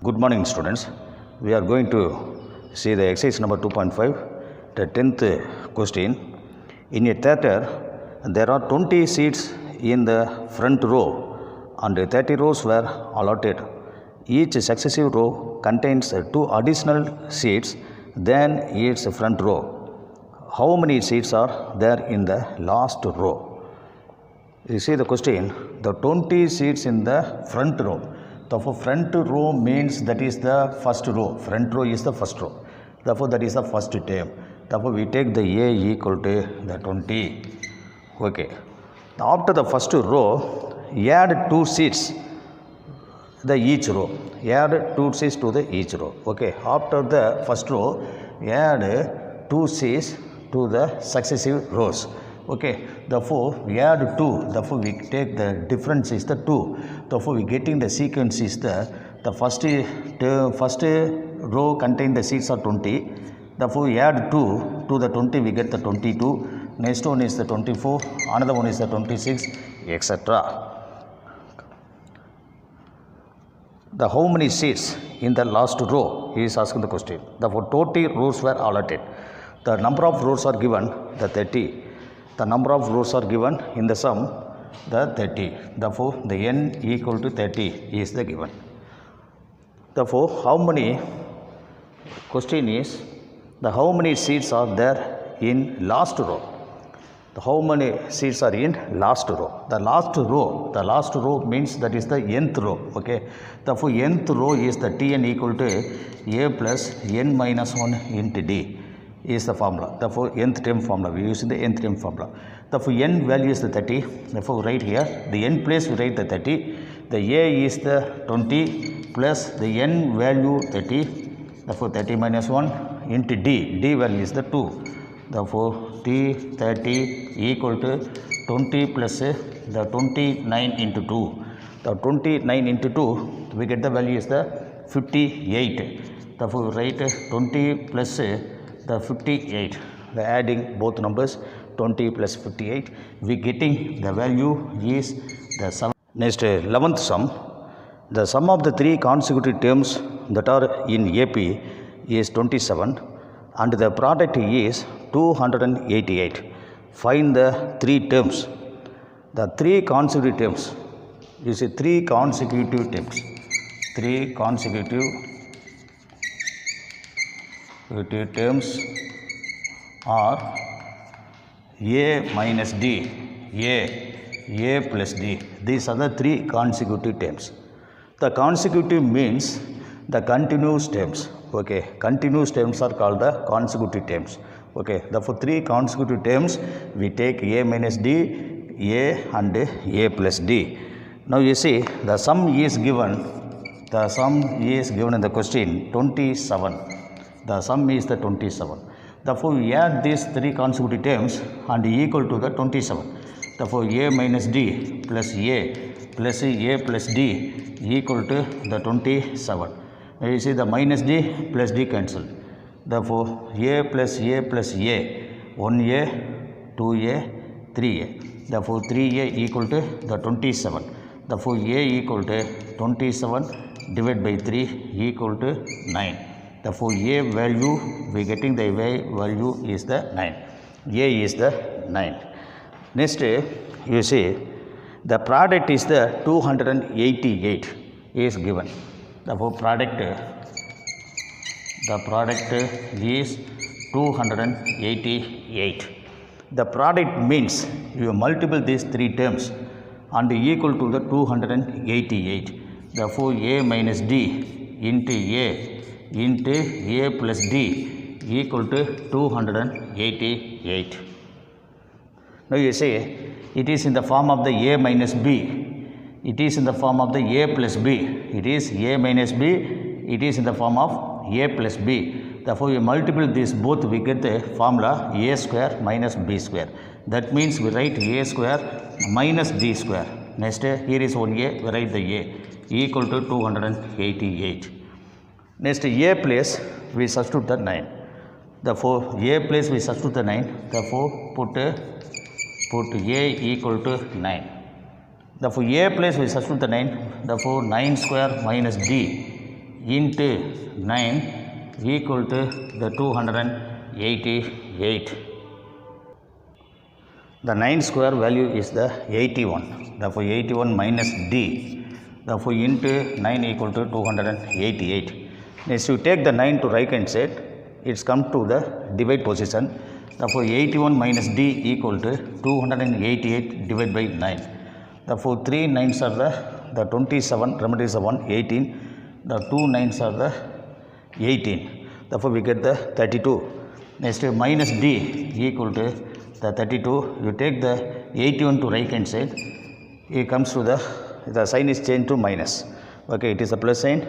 Good morning, students. We are going to see the exercise number 2.5, the 10th question. In a theatre, there are 20 seats in the front row and 30 rows were allotted. Each successive row contains 2 additional seats than its front row. How many seats are there in the last row? You see the question, the 20 seats in the front row. Therefore, front row means that is the first row. Front row is the first row. Therefore, that is the first term. Therefore, we take the A equal to the 20. Okay. After the first row, add 2 seats the each row. Add 2 seats to the each row. Okay. After the first row, add 2 seats to the successive rows. Okay, therefore we add 2, therefore we take the difference is the 2, therefore we getting the sequence is the first row contain the seats are 20, therefore we add 2 to the 20, we get the 22, next one is the 24, another one is the 26, etc. The how many seats in the last row, he is asking the question. Therefore 20 rows were allotted, the number of rows are given the 30. The number of rows are given in the sum, the 30. Therefore, the n equal to 30 is the given. Therefore, how many, question is, the how many seats are there in last row? The how many seats are in last row? The last row means that is the nth row. Okay. Therefore, nth row is the Tn equal to A plus n minus 1 into D. Is the formula. Therefore, nth term formula. We are using the nth term formula. Therefore, n value is the 30. Therefore, right here, the n place we write the 30. The A is the 20 plus the n value 30. Therefore, 30 minus 1 into D. D value is the 2. Therefore, T30 equal to 20 plus the 29 into 2. The 29 into 2, we get the value is the 58. Therefore, write 20 plus the 58, the adding both numbers 20 plus 58, we getting the value is the sum. Next 11th sum, the sum of the 3 consecutive terms that are in AP is 27 and the product is 288. Find the 3 terms. The 3 consecutive terms, you see 3 consecutive terms, 3 consecutive terms are A minus D, A plus D. These are the 3 consecutive terms. The consecutive means the continuous terms. Okay, continuous terms are called the consecutive terms. Okay, therefore 3 consecutive terms we take A minus D, A and A plus D. Now you see the sum is given. The sum is given in the question 27. The sum is the 27. Therefore, we add these 3 consecutive terms and equal to the 27. Therefore, A minus D plus A plus D equal to the 27. Now, you see the minus D plus D cancel. Therefore, A plus A, 1A, 2A, 3A. Therefore, 3A equal to the 27. Therefore, A equal to 27 divided by 3 equal to 9. Therefore, A value, we getting the value is the 9. A is the 9. Next, you see, the product is the 288 is given. Therefore, the product is 288. The product means you multiple these 3 terms and equal to the 288. Therefore, A minus D into A into A plus D equal to 288. Now you say it is in the form of the A minus B. It is in the form of the A plus B. It is A minus B. It is in the form of A plus B. Therefore, you multiple this both, we get the formula A square minus B square. That means we write A square minus B square. Next, here is one A, we write the A equal to 288. Next, A place we substitute the 9. Therefore, A place we substitute the 9. Therefore, put A equal to 9. Therefore, A place we substitute the 9. Therefore, 9 square minus D into 9 equal to the 288. The 9 square value is the 81. Therefore, 81 minus d. Therefore, into 9 equal to 288. Next, you take the 9 to right hand side. It's come to the divide position. Therefore, 81 minus d equal to 288 divided by 9. Therefore, 3 9s are the 27, remainder is 1, 18. The 2 9s are the 18. Therefore, we get the 32. Next, minus d equal to the 32. You take the 81 to right hand side. It comes to the sign is changed to minus. Okay, it is a plus sign.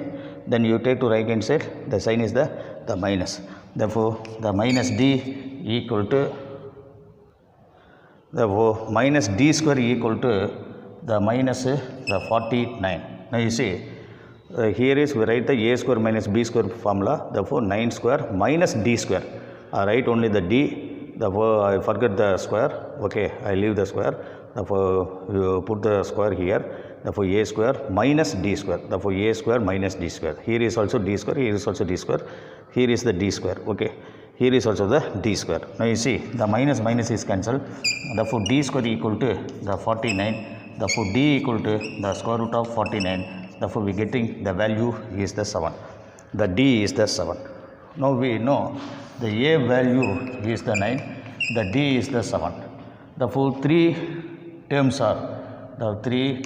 Then you take to right hand side. The sign is the minus. Therefore, the minus d equal to minus d square equal to the minus the 49. Now you see, here is we write the a square minus b square formula. Therefore, 9 square minus d square. I write only the d. Therefore, I forget the square. Okay, I leave the square. Therefore, you put the square here. Therefore, a square minus d square. Therefore, a square minus d square. Here is also d square. Here is also d square. Here is the d square. Okay. Here is also the d square. Now you see, the minus minus is cancelled. Therefore, d square equal to the 49. Therefore, d equal to the square root of 49. Therefore, we getting the value is the 7. The d is the 7. Now we know the a value is the 9. The d is the 7. Therefore, 3 terms are the 3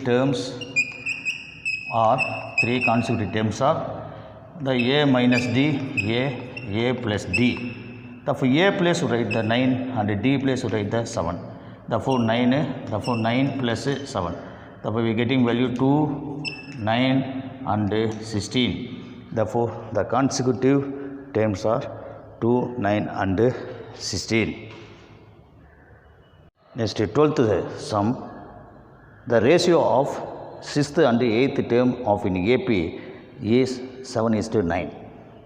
consecutive terms are the a minus d, a plus d. Therefore, a place we write the 9 and d place we write the 7. Therefore, 9 plus 7. Therefore, we are getting value 2, 9 and 16. Therefore, the consecutive terms are 2, 9 and 16. Next, 12th sum. The ratio of 6th and 8th term of an AP is 7:9.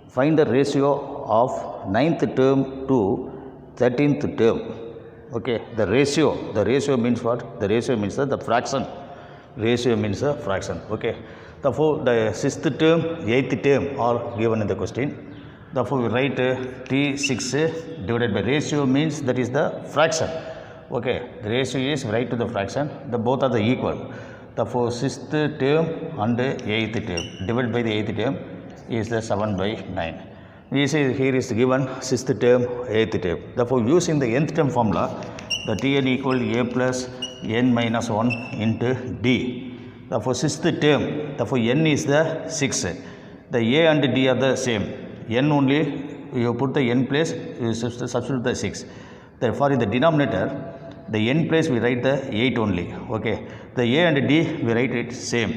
Find the ratio of 9th term to 13th term. Okay, the ratio means what? The ratio means the fraction. Ratio means the fraction. Okay, therefore, the 6th term, 8th term are given in the question. Therefore, we write T6 divided by ratio means that is the fraction. Okay, the ratio is right to the fraction. The both are the equal. Therefore, 6th term and 8th term divided by the 8th term is the 7/9. We see here is given 6th term, 8th term. Therefore, using the nth term formula, the Tn equal a plus n minus 1 into d. Therefore, 6th term, therefore n is the 6. The a and d are the same. N only, you put the n place, you substitute the 6. Therefore, in the denominator, the n place we write the 8 only. Okay, the a and d we write it same.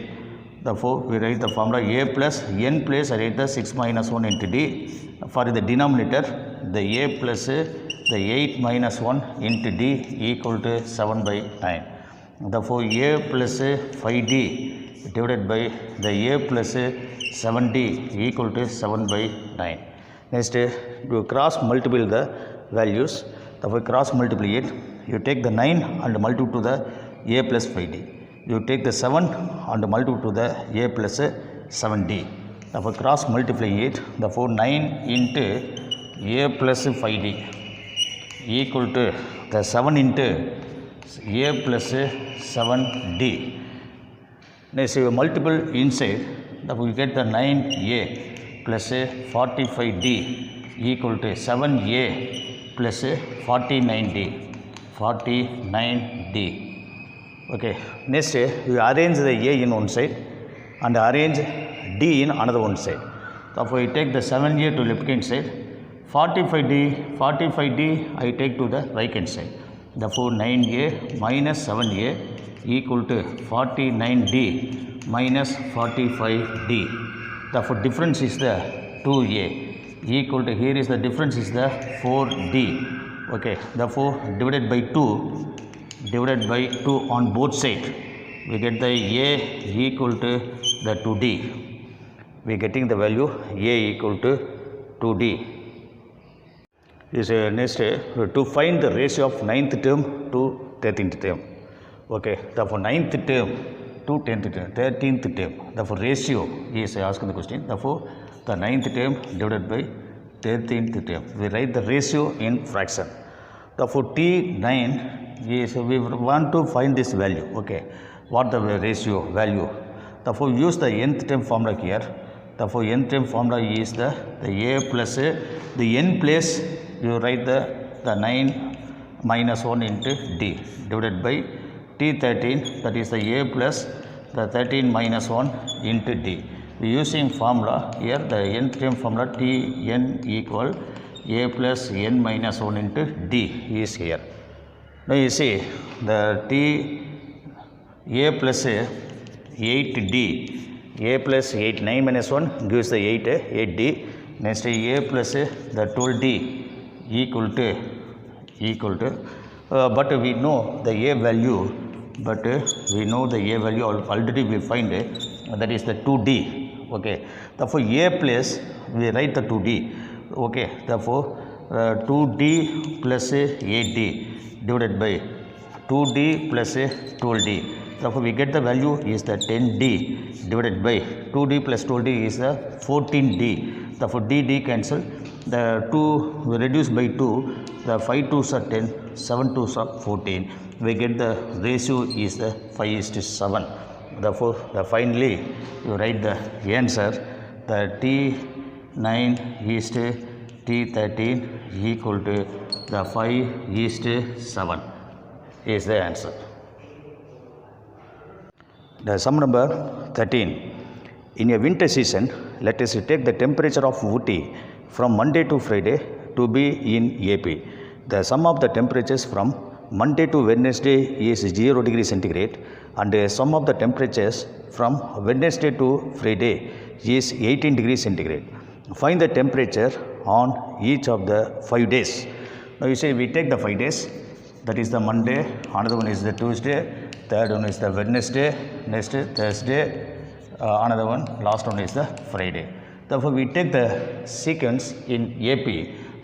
Therefore, we write the formula a plus n place I write the 6 minus 1 into d. For the denominator, the a plus the 8 minus 1 into d equal to 7/9. Therefore, a plus 5d divided by the a plus 7d equal to 7/9. Next, you cross multiply the values. Therefore, cross multiply it. You take the 9 and multiply to the a plus 5d. You take the 7 and multiply to the a plus 7d. Therefore, cross multiply it. Therefore, 9 into a plus 5d equal to the 7 into a plus 7d. Next, you multiple inside. Therefore, you get the 9a plus 45d equal to 7a plus 49d. 49d. Okay. Next, we arrange the a in one side and arrange d in another one side. Therefore, you take the 7a to left hand side. 45d I take to the right hand side. Therefore, 9a minus 7a equal to 49d minus 45d. Therefore, difference is the 2a equal to, here is the difference is the 4d. Okay. Therefore, divided by 2 on both sides, we get the a equal to the 2d. We are getting the value a equal to 2d. Is next to find the ratio of 9th term to 13th term. Okay. Therefore, 9th term to 10th term, 13th term. Therefore, ratio is asking the question. Therefore, the 9th term divided by 13th term. We write the ratio in fraction. Therefore, T9 is, we want to find this value. Okay, what the ratio value? Therefore, use the nth term formula here. Therefore, nth term formula is the a plus the n place you write the 9 minus 1 into d divided by T13, that is the a plus the 13 minus 1 into d. We using formula here, the nth term formula Tn equal a plus n minus 1 into d is here. Now you see the T a plus 8d, a plus 8, 9 minus 1 gives the 8d. Next a plus the 12d equal to but we know the a value, we know the a value already we find that is the 2d. Okay, therefore a plus we write the 2d. Okay, therefore 2d plus 8d divided by 2d plus 12d. Therefore, we get the value is the 10d divided by 2d plus 12d is the 14d. Therefore, d cancel. The 2 we reduce by 2. The 5 2s are 10, 7 2s are 14. We get the ratio is the 5:7. Therefore, finally you write the answer. The T9 is to T13 equal to the 5:7 is the answer. The sum number 13. In a winter season, let us take the temperature of Ooty from Monday to Friday to be in AP. The sum of the temperatures from Monday to Wednesday is 0 degree centigrade, and the sum of the temperatures from Wednesday to Friday is 18 degrees centigrade. Find the temperature on each of the 5 days. Now you say we take the 5 days, that is the Monday, another one is the Tuesday, third one is the Wednesday, next Thursday, another one, last one is the Friday. Therefore, we take the sequence in AP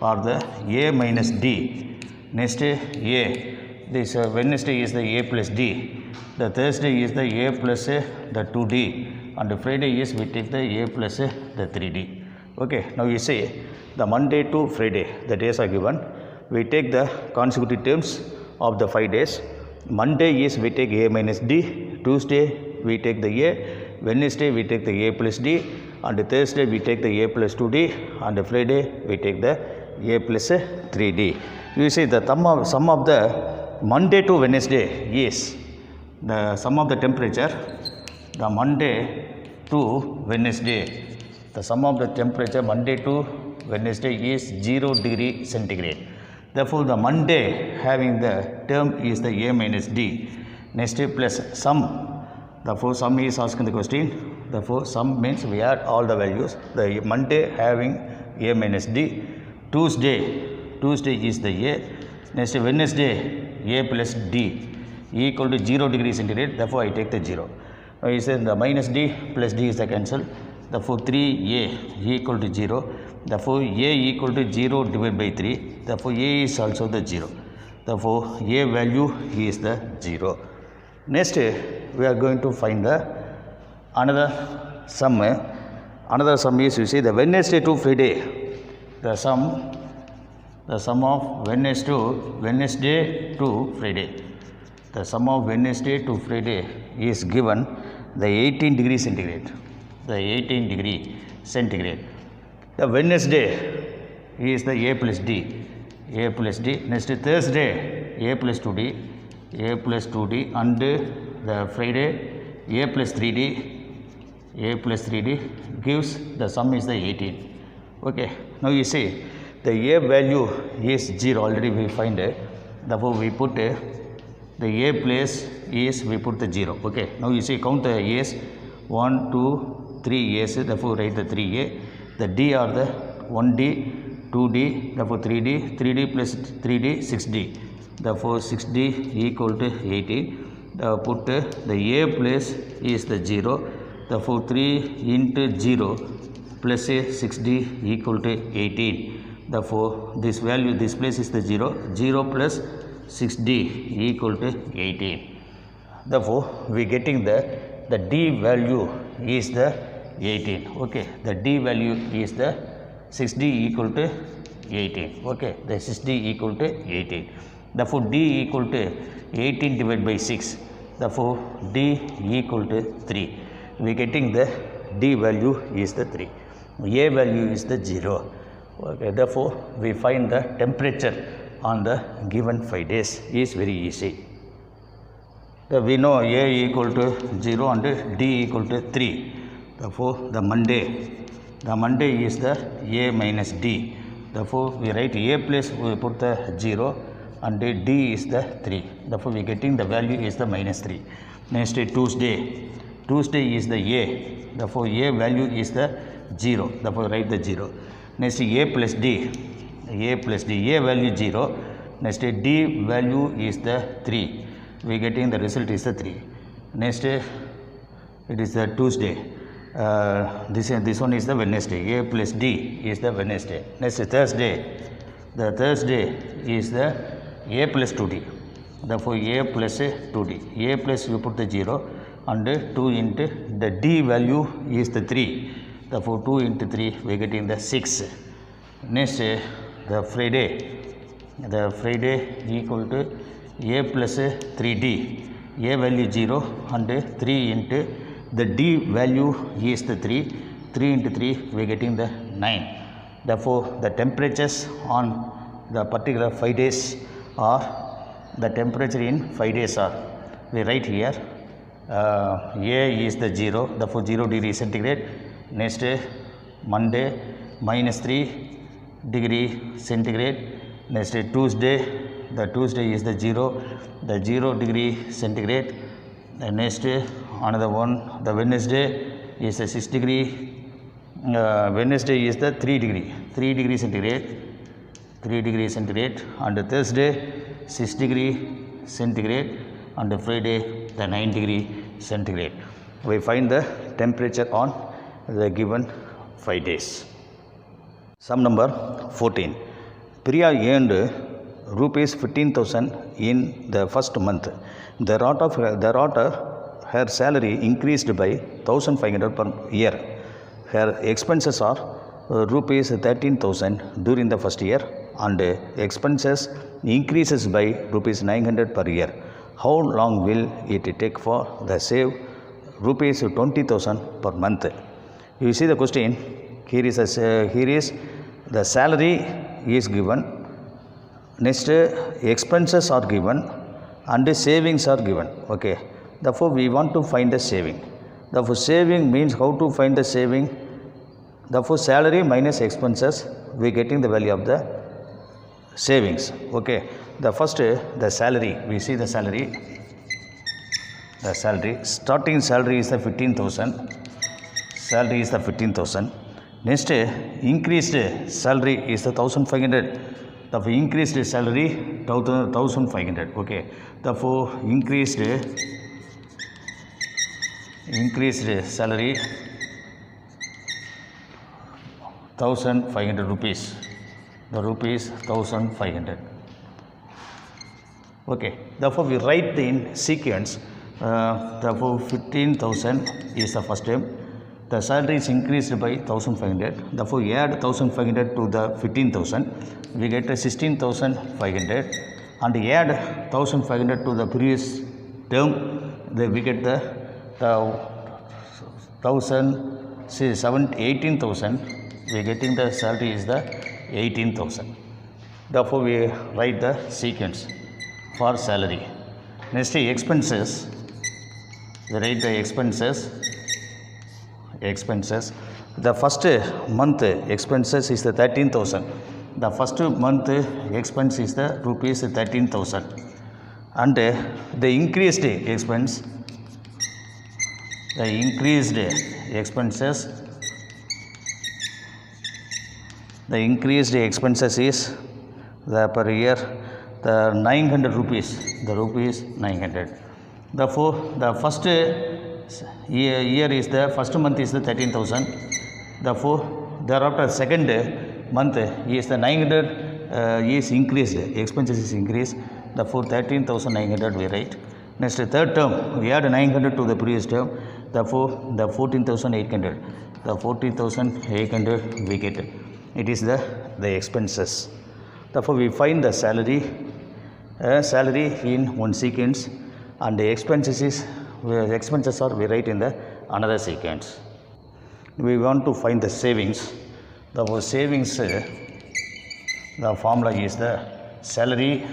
or the A minus D. Next A, this Wednesday is the A plus D. The Thursday is the A plus the 2D, and the Friday is we take the A plus the 3D. Okay, now you say the Monday to Friday, the days are given. We take the consecutive terms of the 5 days. Monday is we take A minus D, Tuesday we take the A, Wednesday we take the A plus D, and Thursday we take the A plus 2D, and Friday we take the A plus 3D. You see the sum of the Monday to Wednesday is the sum of the temperature, the Monday to Wednesday, the sum of the temperature Monday to Wednesday is 0 degree centigrade. Therefore, the Monday having the term is the A minus D. Next plus sum. Therefore, sum is asking the question. Therefore, sum means we add all the values. The Monday having A minus D. Tuesday is the A. Next Wednesday A plus D equal to 0 degree centigrade. Therefore, I take the 0. Now, you say the minus D plus D is the cancel. Therefore, 3A equal to 0. Therefore, A equal to 0 divided by 3. Therefore, A is also the 0. Therefore, A value is the 0. Next, we are going to find the another sum. Another sum is, you see, the Wednesday to Friday. The sum of Wednesday to Friday. The sum of Wednesday to Friday is given the 18 degree centigrade. The 18 degree centigrade. The Wednesday is the A plus D. A plus D. Next Thursday A plus 2D. A plus 2D, and the Friday A plus 3D. A plus 3D gives the sum is the 18. Okay. Now you see the A value is 0. Already we find it. Therefore, we put the A place is we put the 0. Okay. Now you see count the A's. 1, 2, 3 A's. Therefore, write the 3A. The D are the 1D, 2D, therefore 3D, 3D plus 3D, 6D. Therefore, 6D equal to 18. Put the A place is the 0. Therefore, 3 into 0 plus 6D equal to 18. Therefore, this value, this place is the 0. 0 plus 6D equal to 18. Therefore, we getting the the D value is the 18. Okay, the D value is the 6D equal to 18. Okay, the 6D equal to 18. Therefore, D equal to 18 divided by 6. Therefore, D equal to 3. We are getting the D value is the 3. A value is the 0. Okay, therefore, we find the temperature on the given 5 days is very easy. We know A equal to 0 and D equal to 3. Therefore, the Monday is the A minus D. Therefore, we write A plus, we put the 0 and D is the 3. Therefore, we getting the value is the minus 3. Next, Tuesday is the A. Therefore, A value is the 0. Therefore, write the 0. Next, A plus D. A value 0. Next, D value is the 3. We getting the result is the 3. Next, it is the Tuesday. This one is the Wednesday. A plus D is the Wednesday. Next, Thursday. The Thursday is the A plus 2D. Therefore, A plus 2D. A plus you put the 0 and 2 into the D value is the 3. Therefore, 2 into 3 we are getting the 6. Next, the Friday. The Friday equal to A plus 3D. A value 0 and 3 into the D value is the 3. 3 into 3 we are getting the 9. Therefore, the temperatures on the particular 5 days are the temperature in 5 days are, we write here A is the 0, therefore 0 degree centigrade. Next, Monday minus 3 degree centigrade. Next, Tuesday, the Tuesday is the 0, the 0 degree centigrade. And next, another one, the Wednesday is the 6 degree. Wednesday is the 3 degree centigrade. 3 degree centigrade. And Thursday 6 degree centigrade. And Friday the 9 degree centigrade. We find the temperature on the given 5 days. Sum number 14. Priya earned rupees 15,000 in the first month. Thereafter, her salary increased by 1,500 per year. Her expenses are rupees 13,000 during the first year and expenses increases by rupees 900 per year. How long will it take for the save rupees 20,000 per month? You see the question. Here is the salary is given. Next, expenses are given and savings are given. Okay. Therefore, we want to find the saving. Therefore, saving means how to find the saving. Therefore, salary minus expenses, we getting the value of the savings. Okay. The first, the salary. We see the salary. The salary. Starting salary is the 15,000. Salary is the 15,000. Next, increased salary is the 1,500. Therefore, increased salary 1,500. Okay. Therefore, increased salary 1,500 rupees. The rupees 1,500. Okay. Therefore, we write in sequence. Therefore, 15,000 is the first term. The salary is increased by 1,500. Therefore, we add 1,500 to the 15,000. We get 16,500. And add 1,500 to the previous term. Then we get the 18,000. We are getting the salary is the 18,000. Therefore, we write the sequence for salary. Next, expenses. We write the expenses. The first month expenses is the 13,000. The first month expense is the rupees 13,000. And the increased expense. The increased expenses. The increased expenses is the per year the 900 rupees. The rupees 900. Therefore, the first year is the first month is the 13,000. Therefore, thereafter second month is the 900 is increased. Expenses is increased. Therefore, 13,900 we write. Next, third term, we add 900 to the previous term, therefore the 14,800. The 14,800 we get. It is the expenses. Therefore, we find the salary in one sequence, and the expenses are we write in the another sequence. We want to find the savings. Therefore, savings, the formula is the salary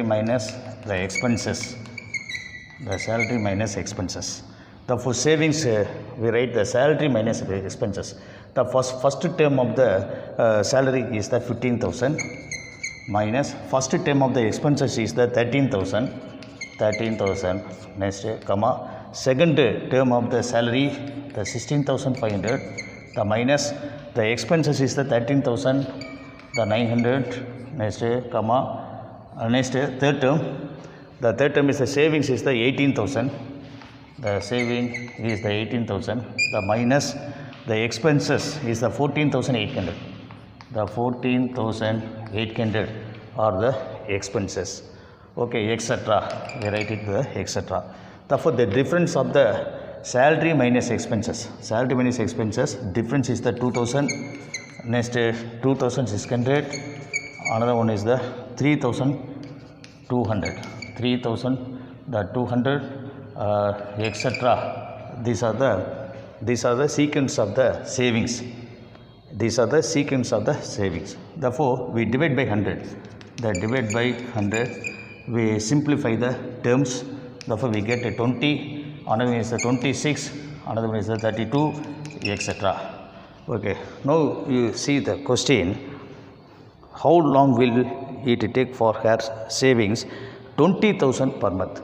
minus the expenses. The salary minus expenses. Therefore, savings, we write the salary minus the expenses. The first term of the salary is the 15,000 minus first term of the expenses is the 13,000. Next, comma, second term of the salary, the 16,500. The minus the expenses is the 13,900. Next, comma, next third term. The third term is the savings is the 18,000. The saving is the 18,000. The minus the expenses is the 14,800. The 14,800 are the expenses. Okay, etc. We write it the etc. Therefore, the difference of the salary minus expenses. Salary minus expenses difference is the 2,000. Next, 2,600. Another one is the 3,200. 3,000. The 200. Etc. These are the sequence of the savings. These are the sequence of the savings. Therefore, we divide by 100. The divide by 100. We simplify the terms. Therefore, we get a 20. Another one is the 26. Another one is the 32, etc. Okay. Now you see the question. How long will it take for her savings? 20,000 per month.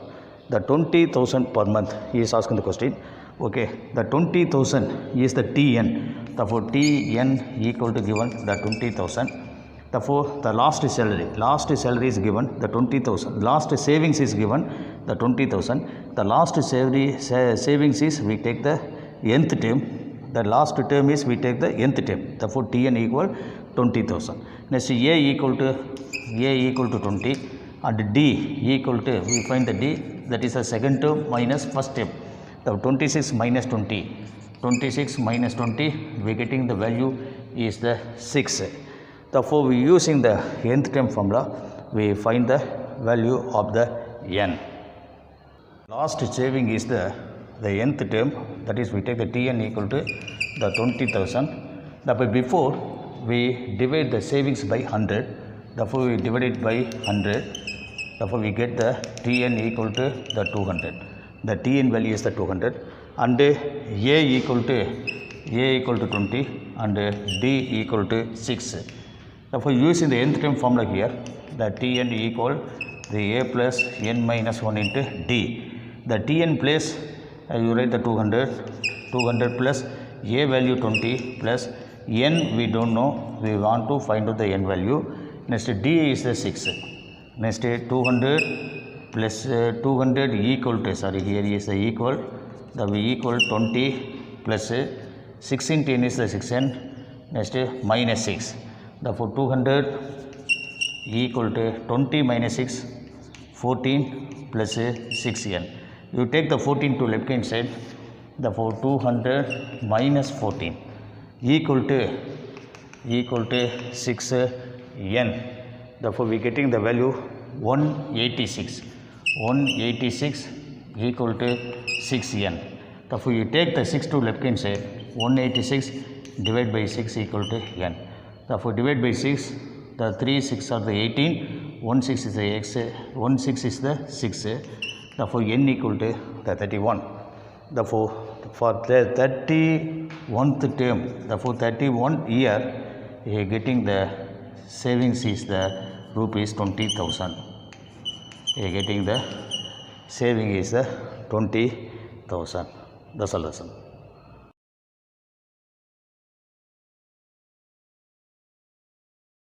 The 20,000 per month, he is asking the question. Okay, the 20,000 is the Tn. Therefore, Tn equal to given the 20,000. Therefore, the last salary is given the 20,000. Last savings is given the 20,000. The last savings is we take the nth term. The last term is we take the nth term. Therefore, Tn equal 20,000. Next, A equal to 20, and D equal to, we find the D, that is the second term minus first term. The 26 minus 20. 26 minus 20, we getting the value is the 6. Therefore, we using the nth term formula, we find the value of the n. Last saving is the nth term, that is we take the Tn equal to the 20,000. Therefore, before we divide the savings by 100, therefore we divide it by 100. Therefore, we get the Tn equal to the 200. The Tn value is the 200, and A equal to 20, and D equal to 6. Therefore, using the nth term formula here, the Tn equal the A plus n minus 1 into D. The Tn place, you write the 200 plus A value 20 plus n we don't know, we want to find out the n value. Next, D is the 6. Next, 200 plus 200 equal to, here is the equal, the we equal 20 plus 6 into n is the 6n. Next, minus 6. Therefore, 200 equal to 20 minus 6, 14 plus 6n. You take the 14 to left hand side. Therefore, 200 minus 14 equal to 6n. Therefore, we getting the value 186. 186 equal to 6n. Therefore, you take the 6 to left hand side. 186 divided by 6 equal to n. Therefore, divide by 6. The 3 6 are the 18. 1 6 is the x. 1 6 is the 6. Therefore, n equal to the 31. Therefore, for the 31th term, therefore 31 year, getting the savings is the rupees 20,000. Getting the saving is the 20,000. That's all lesson.